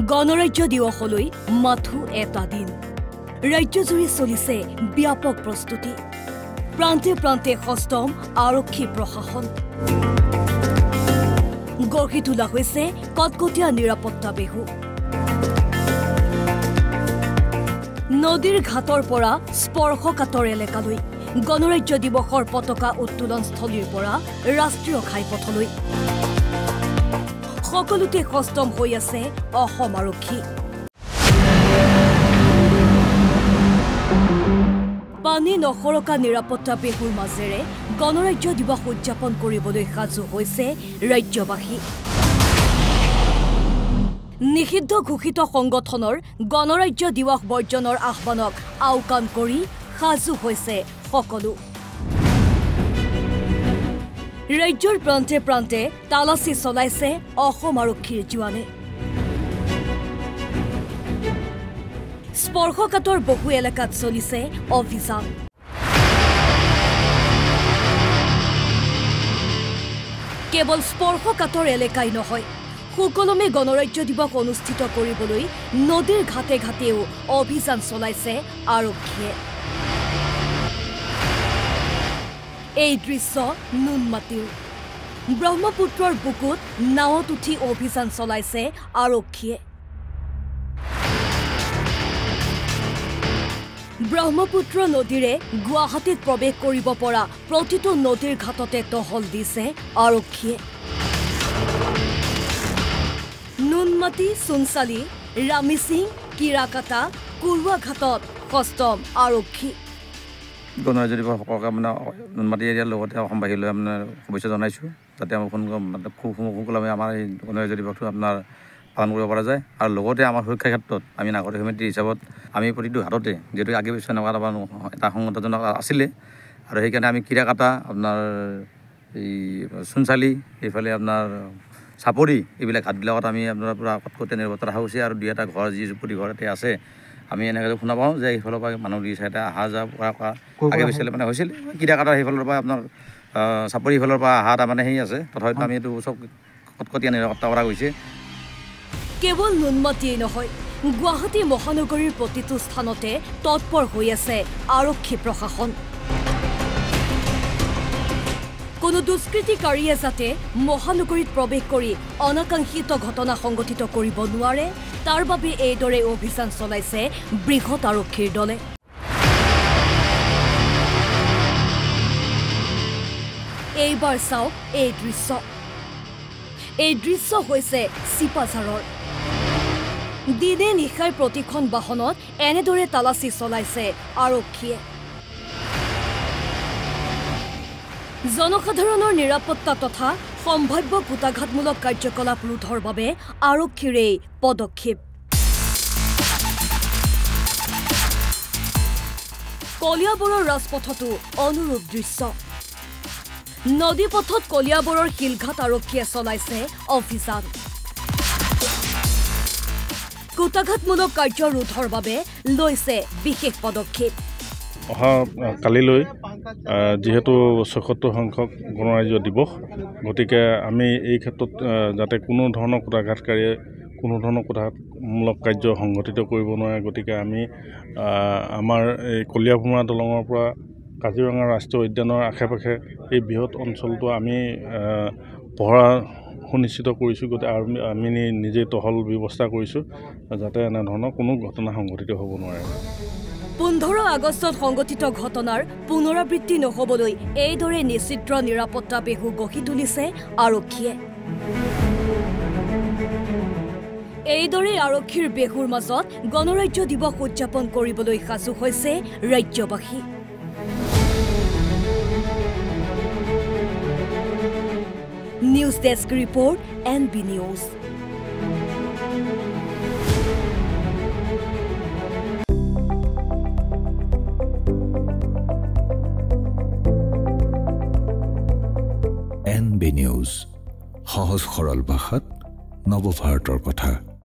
গণৰাজ্য দিৱসলৈ মাথো এটা দিন ৰাজ্যজুৰি চলিছে ব্যাপক প্ৰস্তুতি প্ৰান্তে প্ৰান্তে সষ্টম আৰক্ষী প্ৰশাসন গঢ়ি তোলা হৈছে কটকটীয়া নিৰাপত্তা বেহু নদীৰ ঘাটৰ পৰা স্পৰ্শকাতৰ এলেকালৈ গণৰাজ্য দিৱসৰ পতাকা উত্তোলন স্থলীৰ পৰা ৰাষ্ট্ৰীয় ঘাইপথলৈ সকলোতে সষ্টম হৈ আছে অসম আৰক্ষী পানী নখৰকা নিৰাপত্তা বেহুৰ মাজেৰে গণৰাজ্য দিৱস উদযাপন কৰিবলৈ সাজু হৈছে ৰাজ্যবাসী নিষিদ্ধ ঘোষিত সংগঠনৰ গণৰাজ্য দিৱস বৰ্জনৰ আহ্বানক আওকাণ কৰি সাজু হৈছে সকলো ৰাজ্যৰ প্ৰান্তে প্ৰান্তে তালাচী চলাইছে অসম আৰক্ষীৰ জোৱানে স্পৰ্শকাতৰ বহু এলেকাত চলিছে অভিযান কেৱল স্পৰ্শকাতৰ এলেকাই নহয় সুকলমে গণৰাজ্য দিৱস অনুষ্ঠিত কৰিবলৈ নদীৰ ঘাটে ঘাটেও অভিযান চলাইছে আৰক্ষীয়ে এই দৃশ্য নুনমাটিৰ ব্ৰহ্মপুত্ৰৰ বুকুত নাৱত উঠি অভিযান চলাইছে আৰক্ষীয়ে ব্ৰহ্মপুত্ৰ নদীৰে গুৱাহাটীত প্ৰৱেশ কৰিব পৰা প্ৰতিটো নদীৰ ঘাটতে টহল দিছে আৰক্ষীয়ে নুনমাটি সোনচালি ৰামিসিং কিৰাকাটা কুৰুৱা ঘাটত সষ্টম আৰক্ষী গণৰাজ্য দিৱস সকলোকে মানে নুনমাটি এৰিয়াৰ লগতে অসমবাসীলৈ আপোনাৰ শুভেচ্ছা জনাইছোঁ যাতে আমাৰ সোনকালে আমাৰ এই গণৰাজ্য দিৱসটো আপোনাৰ পালন কৰিব পৰা যায় আৰু লগতে আমাৰ সুৰক্ষাৰ ক্ষেত্ৰত আমি নাগৰিক সমিতি হিচাপত আমি প্ৰতিটো হাততে যিহেতু আগে পিছৰ এনেকুৱা এটা সংগঠনজনক আছিলে আৰু সেইকাৰণে আমি কিৰাকাটা আপোনাৰ এই সোনচালি এইফালে আপোনাৰ চাপৰি এইবিলাক ঘাটবিলাকত আমি আপোনাৰ পূৰা কটকটীয়া নিৰাপত্তা ৰখা হৈছে আৰু দুই এটা ঘৰ যি প্ৰতি ঘৰতে আছে আমি এনেকৈ শুনা পাওঁ যে এইফালৰ পৰা মানুহ দুই চাৰিটা অহা যোৱা কৰা আগে পিছলৈ মানে হৈছিল কিৰাকাটাৰ সেইফালৰ পৰা আপোনাৰ চাপৰি সেইফালৰ পৰা অহা তাৰমানে সেই আছে তথাপিতো আমি এইটো চব কটকটীয়া নিৰাপত্তা কৰা হৈছে কেৱল নুনমাটিয়েই নহয় গুৱাহাটী মহানগৰীৰ প্ৰতিটো স্থানতে তৎপৰ হৈ আছে আৰক্ষী প্ৰশাসন কোনো দুষ্কৃতিকাৰীয়ে যাতে মহানগৰীত প্ৰৱেশ কৰি অনাকাংক্ষিত ঘটনা সংঘটিত কৰিব নোৱাৰে তাৰ বাবে এইদৰে অভিযান চলাইছে বৃহৎ আৰক্ষীৰ দলে এইবাৰ চাওক এই দৃশ্য হৈছে চিপাঝাৰৰ দিনে নিশাৰ প্ৰতিখন বাহনত এনেদৰে তালাচী চলাইছে আৰক্ষীয়ে জনসাধাৰণৰ নিৰাপত্তা তথা সম্ভাৱ্য কুটাঘাতমূলক কাৰ্যকলাপ ৰোধৰ বাবে আৰক্ষীৰ এই পদক্ষেপ কলিয়াবৰৰ ৰাজপথতো অনুৰূপ দৃশ্য নদীপথত কলিয়াবৰৰ শিলঘাট আৰক্ষীয়ে চলাইছে অভিযান কুটাঘাতমূলক কাৰ্য ৰোধৰ বাবে লৈছে বিশেষ পদক্ষেপ অহা কালিলৈ যেহেতু ৭৬ সংখ্যক গণৰাজ্য দিৱস গতিকে আমি এই ক্ষেত্ৰত যাতে কোনো ধৰণৰ কুটাঘাতকাৰীয়ে কোনো ধৰণৰ কুটাঘাতমূলক কাৰ্য সংঘটিত কৰিব নোৱাৰে গতিকে আমি আমাৰ এই কলিয়াভোমোৰা দলঙৰ পৰা কাজিৰঙা ৰাষ্ট্ৰীয় উদ্যানৰ আশে পাশে এই বৃহৎ অঞ্চলটো আমি পহৰা সুনিশ্চিত কৰিছোঁ গতিকে আমি নিজে টহল ব্যৱস্থা কৰিছোঁ যাতে এনেধৰণৰ কোনো ঘটনা সংঘটিত হ'ব নোৱাৰে 15 আগষ্টত সংঘটিত ঘটনাৰ পুনৰাবৃত্তি নহবলৈ এইদৰে নিশ্চিত নিৰাপত্তা বেহু গঢ়ি তুলিছে আৰক্ষীয়ে এইদৰে আৰক্ষীৰ বেহুৰ মাজত গণৰাজ্য দিৱস উদযাপন কৰিবলৈ সাজু হৈছে ৰাজ্যবাসী news desk report NB news NB news সহজ সৰল ভাষাত নৱভাৰতৰ কথা